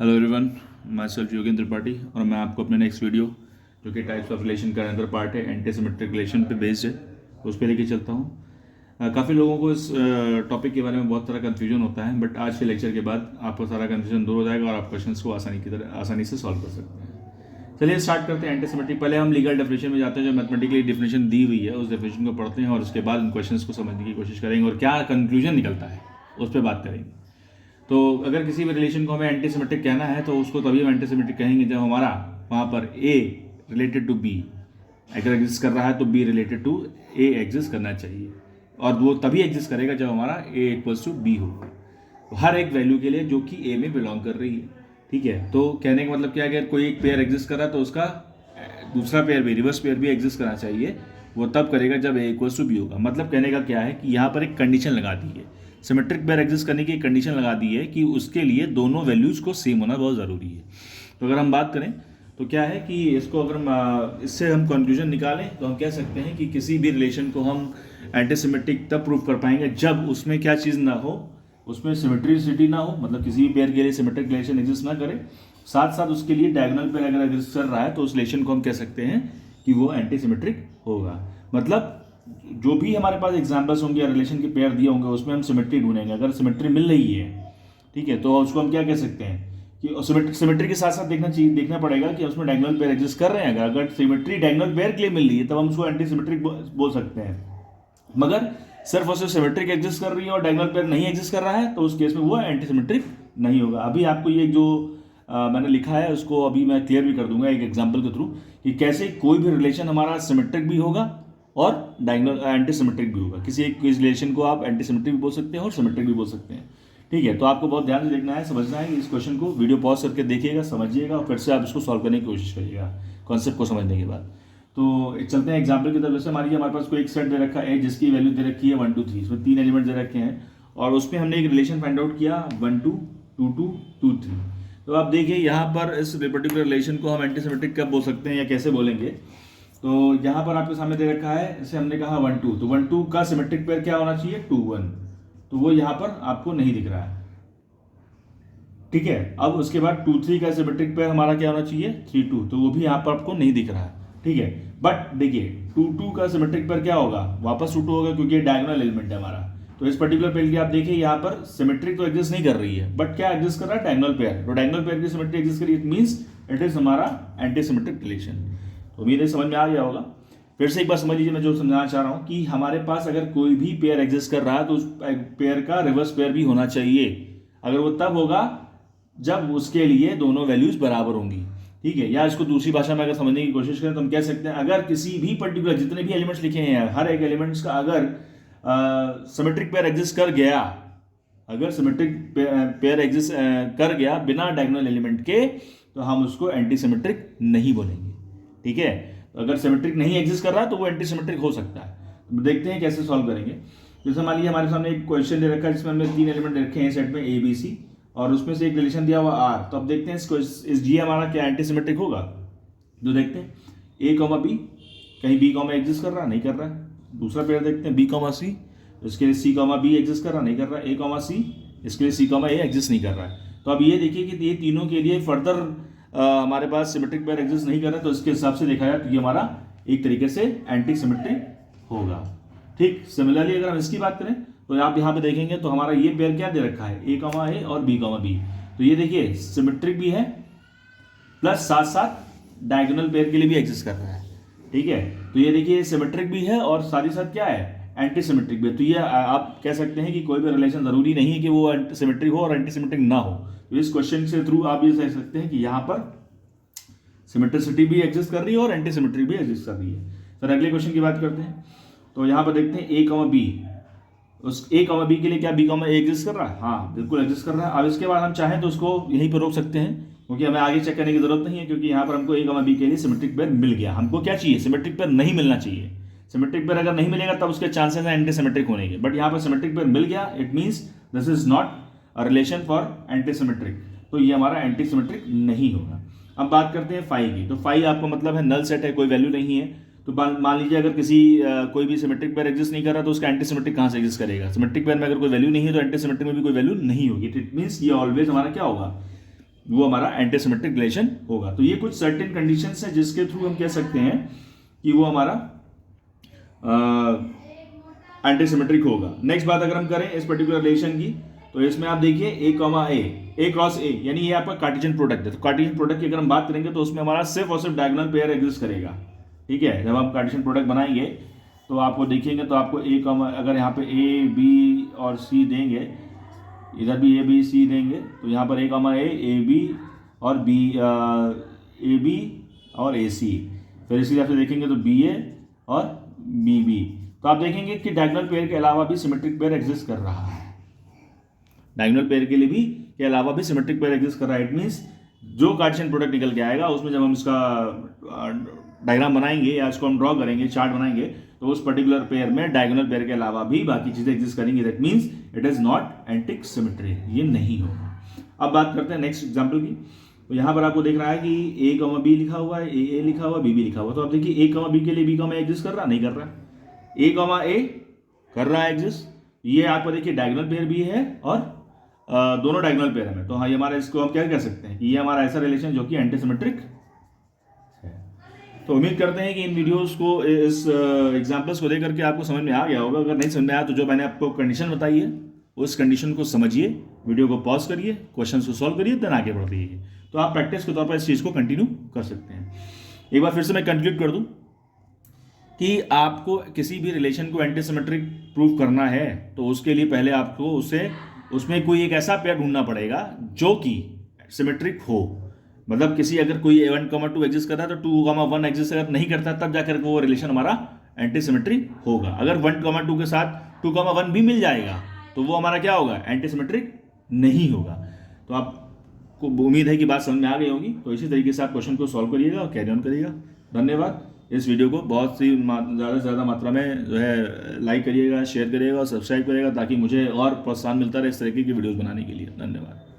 Hello everyone, my self Yogendra Tripathi और मैं आपको अपने नेक्स्ट वीडियो जो कि टाइप्स ऑफ रिलेशन का अनदर पार्ट है एंटी सिमेट्रिक रिलेशन पे बेस्ड है उस पर लेके चलता हूँ। काफ़ी लोगों को इस टॉपिक के बारे में बहुत सारा कन्फ्यूजन होता है, बट आज के लेक्चर के बाद आपको सारा कन्फ्यूजन दूर हो जाएगा और आप क्वेश्चंस को आसानी से सॉल्व कर सकते हैं। चलिए स्टार्ट करते हैं एंटी सिमेट्रिक। पहले हम लीगल डेफिनेशन में जाते हैं, जो मैथमेटिकली डेफिनेशन दी हुई है उस डेफिनेशन को पढ़ते हैं और उसके बाद इन क्वेश्चंस को समझने की कोशिश करेंगे और क्या कंक्लूजन निकलता है उस पर बात करेंगे। तो अगर किसी भी रिलेशन को हमें एंटी सिमेट्रिक कहना है तो उसको तभी हम एंटी सिमेट्रिक कहेंगे जब हमारा वहाँ पर ए रिलेटेड टू बी अगर एग्जिस्ट कर रहा है तो B related to A exist करना चाहिए, और वो तभी एग्जिस्ट करेगा जब हमारा ए इक्वल्स टू बी हो, हर एक वैल्यू के लिए जो कि ए में बिलोंग कर रही है। ठीक है, तो कहने का मतलब क्या है, अगर कोई एक पेयर एग्जिस्ट कर रहा है तो उसका दूसरा पेयर भी, रिवर्स पेयर भी एग्जिस्ट करना चाहिए। वो तब करेगा जब ए इक्वल्स टू बी होगा। मतलब कहने का क्या है कि यहाँ पर एक कंडीशन लगा दी है, सिमेट्रिक पेयर एग्जिस्ट करने की एक कंडीशन लगा दी है कि उसके लिए दोनों वैल्यूज को सेम होना बहुत ज़रूरी है। तो अगर हम बात करें तो क्या है कि इसको अगर हम इससे हम कंक्लूजन निकालें तो हम कह सकते हैं कि किसी भी रिलेशन को हम एंटी सिमेट्रिक तब प्रूव कर पाएंगे जब उसमें क्या चीज़ ना हो, उसमें सिमेट्रिसिटी ना हो, मतलब किसी भी पेयर के लिए सिमेट्रिक रिलेशन एग्जिस्ट ना करे, साथ साथ उसके लिए डायगोनल पेयर अगर एग्जिस्ट कर रहा है तो उस रिलेशन को हम कह सकते हैं कि वो एंटी सिमेट्रिक होगा। मतलब जो भी हमारे पास एग्जाम्पल्स होंगे या रिलेशन के पेयर दिए होंगे उसमें हम सिमेट्री ढूंढेंगे। अगर सिमेट्री मिल रही है, ठीक है, तो उसको हम क्या कह सकते हैं कि सिमेट्री के साथ साथ देखना पड़ेगा कि उसमें डायगोनल पेयर एग्जिस्ट कर रहे हैं। अगर सिमेट्री डायगोनल पेयर के लिए मिल रही है तब हम उसको एंटी सिमेट्रिक बोल सकते हैं। मगर सिर्फ और सिर्फ सिमेट्रिक एग्जिस्ट कर रही है और डायगोनल पेयर नहीं एग्जिस्ट कर रहा है तो उस केस में वो एंटी सिमेट्रिक नहीं होगा। अभी आपको ये जो मैंने लिखा है उसको अभी मैं क्लियर भी कर दूंगा एक एग्जाम्पल के थ्रू कि कैसे कोई भी रिलेशन हमारा सिमेट्रिक भी होगा और डायगोनल एंटी सिमेट्रिक भी होगा। किसी एक रिलेशन को आप एंटी सिमेट्रिक भी बोल सकते हैं और सिमेट्रिक भी बोल सकते हैं। ठीक है, तो आपको बहुत ध्यान से देखना है, समझना है कि इस क्वेश्चन को वीडियो पॉज करके देखिएगा, समझिएगा और फिर से आप इसको सॉल्व करने की कोशिश करिएगा कॉन्सेप्ट को समझने के बाद। तो चलते हैं एग्जाम्पल की तरफ। जैसे मान लीजिए हमारे पास कोई एक सेट दे रखा है जिसकी वैल्यू दे रखी है 1 2 3, इसमें 3 एलिमेंट दे रखे हैं और उसमें हमने एक रिलेशन फाइंड आउट किया 1 2 2 2 2 3। तो आप देखिए यहाँ पर इस पर्टिकुलर रिलेशन को हम एंटी सिमेट्रिक कब बोल सकते हैं या कैसे बोलेंगे। तो यहाँ पर आपके सामने दे रखा है, जैसे हमने कहा 1 2, तो 1 2 का सिमेट्रिक पेयर क्या होना चाहिए 2 1, तो वो यहाँ पर आपको नहीं दिख रहा है। ठीक है, अब उसके बाद 2 3 का सिमेट्रिक पेयर हमारा क्या होना चाहिए 3 2, तो वो भी यहाँ पर आपको नहीं दिख रहा है। ठीक है, बट देखिए 2 2 का सिमेट्रिक पेयर क्या होगा, वापस 2 2 होगा क्योंकि डायगोनल एलिमेंट है हमारा। तो इस पर्टिकुलर पेयर की आप देखिए यहाँ पर सिमेट्रिक तो एग्जिस्ट नहीं कर रही है, बट क्या एग्जिस्ट कर रहा है डायगोनल पेयर। तो डायगोनल पेयर की सिमेट्री एग्जिस्ट करी, इट मींस इट इज हमारा एंटी सिमेट्रिक रिलेशन। तो उम्मीद है समझ में आ गया होगा। फिर से एक बार समझ लीजिए मैं जो समझाना चाह रहा हूं कि हमारे पास अगर कोई भी पेयर एग्जिस्ट कर रहा है तो उस पेयर का रिवर्स पेयर भी होना चाहिए। अगर वो तब होगा जब उसके लिए दोनों वैल्यूज बराबर होंगी। ठीक है, या इसको दूसरी भाषा में अगर समझने की कोशिश करें तो हम कह सकते हैं अगर किसी भी पर्टिकुलर जितने भी एलिमेंट्स लिखे हैं हर एक एलिमेंट्स का अगर सिमेट्रिक पेयर एग्जिस्ट कर गया, अगर सिमेट्रिक पेयर एग्जिस्ट कर गया बिना डायगोनल एलिमेंट के, तो हम उसको एंटी सिमेट्रिक नहीं बोलेंगे। ठीक है, तो अगर सिमेट्रिक नहीं एग्जिस्ट कर रहा है तो वो एंटी सिमेट्रिक हो सकता है। तो देखते हैं कैसे सॉल्व करेंगे। जैसे मान लीजिए हमारे सामने एक क्वेश्चन दे रखा है जिसमें हमने 3 एलिमेंट रखे हैं सेट में ए बी सी और उसमें से एक रिलेशन दिया हुआ आर। तो अब देखते हैं इस जी हमारा क्या एंटी सिमेट्रिक होगा। तो देखते हैं ए कॉमा बी, कहीं बी कॉमा एग्जिस्ट कर रहा नहीं कर रहा है। दूसरा पेयर देखते हैं बी कॉमा सी, इसके लिए सी कॉमा बी एग्जिस्ट कर रहा नहीं कर रहा है। ए कॉमा सी, इसके लिए सी कॉमा ए एग्जिस्ट नहीं कर रहा है। तो अब ये देखिए कि ये तीनों के लिए फर्दर हमारे पास सिमेट्रिक पेयर एग्जिस्ट नहीं कर रहा है, तो इसके हिसाब से देखा जाए तो ये हमारा एक तरीके से एंटी सिमेट्रिक होगा। ठीक, सिमिलरली अगर हम इसकी बात करें तो आप यहाँ पे देखेंगे तो हमारा ये पेयर क्या दे रखा है ए कॉमा ए और बी कॉमा बी, तो ये देखिए सिमेट्रिक भी है प्लस साथ साथ डायगोनल पेयर के लिए भी एग्जिस्ट कर रहा है। ठीक है, तो ये देखिए सिमेट्रिक भी है और साथ ही साथ क्या है एंटी सिमेट्रिक भी है। तो ये आप कह सकते हैं कि कोई भी रिलेशन जरूरी नहीं है कि वो सिमेट्रिक हो और एंटी सिमेट्रिक ना हो। तो इस क्वेश्चन से थ्रू आप ये कह सकते हैं कि यहाँ पर सिमेट्रिसिटी भी एग्जिस्ट कर रही है और एंटी सिमेट्रिक भी एग्जिस्ट कर रही है। सर अगले क्वेश्चन की बात करते हैं। तो यहाँ पर देखते हैं ए कॉमा बी, उस ए कॉमा बी के लिए क्या बी कॉमा ए एग्जिस्ट कर रहा है, हाँ बिल्कुल एग्जिस्ट कर रहा है। अब इसके बाद हम चाहें तो उसको यहीं पर रोक सकते हैं क्योंकि हमें आगे चेक करने की जरूरत नहीं है, क्योंकि यहाँ पर हमको ए कॉमा बी के लिए सिमेट्रिक पेयर मिल गया। हमको क्या चाहिए, सिमेट्रिक पेयर नहीं मिलना चाहिए। सिमेट्रिक पेयर अगर नहीं मिलेगा तब उसके चांसेस हैं एंटी सिमेट्रिक होने के, बट यहाँ पर सिमेट्रिक पेयर मिल गया, it means this is not a relation for anti symmetric, तो ये हमारा एंटी सिमेट्रिक नहीं होगा। अब बात करते हैं फाई की। तो फाई आपको मतलब है नल सेट है, कोई वैल्यू नहीं है। तो मान लीजिए अगर किसी कोई भी सिमेट्रिक पेयर एग्जिस्ट नहीं कर रहा तो उसका एंटी सिमेट्रिक कहाँ से एग्जिस्ट करेगा। सिमेट्रिक पेयर में अगर कोई वैल्यू नहीं है तो एंटी सिमेट्रिक में भी कोई वैल्यू नहीं होगी। इट मींस ये ऑलवेज हमारा क्या होगा वो हमारा एंटी सिमेट्रिक रिलेशन होगा। तो ये कुछ सर्टेन कंडीशंस हैं जिसके थ्रू हम कह सकते हैं कि वो हमारा एंटी सिमेट्रिक होगा। नेक्स्ट बात अगर हम करें इस पर्टिकुलर रिलेशन की, तो इसमें आप देखिए ए क्रॉस ए, यानी ये आपका कार्टेशियन प्रोडक्ट है। तो कार्टेशियन प्रोडक्ट की अगर हम बात करेंगे तो उसमें हमारा सिर्फ और सिर्फ डायगोनल पेयर एग्जिस्ट करेगा, ठीक है। जब आप कार्टेशियन प्रोडक्ट बनाएंगे तो आपको देखेंगे तो आपको अगर यहाँ पे ए बी और सी देंगे, इधर भी ए बी सी देंगे, तो यहाँ पर ए बी और बी ए बी और ए सी, फिर इसी तरह से देखेंगे तो बी ए और बी बी। तो आप देखेंगे कि डायगोनल पेयर के अलावा भी सिमेट्रिक पेयर एग्जिस्ट कर रहा है, डायगोनल पेयर के लिए भी के अलावा भी सिमेट्रिक पेयर एग्जिस्ट कर रहा है। इट मीन्स जो कार्टेशियन प्रोडक्ट निकल के आएगा उसमें जब हम इसका डायग्राम बनाएंगे या इसको हम ड्रॉ करेंगे, चार्ट बनाएंगे, तो उस पर्टिकुलर पेयर में डायगोनल पेयर के अलावा भी बाकी चीजें एग्जिस्ट करेंगी। That means it is not antique symmetric, ये नहीं होगा। अब बात करते हैं नेक्स्ट एग्जाम्पल की। तो यहाँ पर आपको देख रहा है कि ए कमा बी लिखा हुआ है, ए लिखा हुआ है, बी लिखा हुआ है। तो आप देखिए ए कमा बी के लिए बी कमा एग्जिस्ट कर रहा नहीं कर रहा, ए कमा ए कर रहा है एग्जिस्ट। ये आपको देखिए डायगोनल पेयर भी है और दोनों डायगोनल पेयर में। तो हाँ, ये हमारा इसको हम क्या कह सकते हैं कि ये हमारा ऐसा रिलेशन जो कि एंटी सिमेट्रिक है। तो उम्मीद करते हैं कि इन वीडियोस को, इस एग्जांपल्स को लेकर के आपको समझ में आ गया होगा। अगर नहीं समझ में आया तो जो मैंने आपको कंडीशन बताई है उस कंडीशन को समझिए, वीडियो को पॉज करिए, क्वेश्चन को सॉल्व करिए, देन आगे बढ़ रहिए। तो आप प्रैक्टिस के तौर पर इस चीज़ को कंटिन्यू कर सकते हैं। एक बार फिर से मैं कंक्लूड कर दूं कि आपको किसी भी रिलेशन को एंटी सिमेट्रिक प्रूव करना है तो उसके लिए पहले आपको उसमें कोई एक ऐसा पेयर ढूंढना पड़ेगा जो कि सिमेट्रिक हो। मतलब किसी अगर कोई 1,2 एग्जिस्ट कर रहा है तो 2,1 एग्जिस्ट अगर नहीं करता तब जाकर वो रिलेशन हमारा एंटी सिमेट्रिक होगा। अगर 1,2 के साथ 2,1 भी मिल जाएगा तो वो हमारा क्या होगा, एंटी सिमेट्रिक नहीं होगा। तो आपको उम्मीद है कि बात समझ में आ गई होगी। तो इसी तरीके से आप क्वेश्चन को सॉल्व करिएगा और कैरी ऑन करिएगा। धन्यवाद। इस वीडियो को बहुत सी ज़्यादा से ज़्यादा मात्रा में जो है लाइक करिएगा, शेयर करिएगा और सब्सक्राइब करिएगा ताकि मुझे और प्रोत्साहन मिलता रहे इस तरीके की वीडियोस बनाने के लिए। धन्यवाद।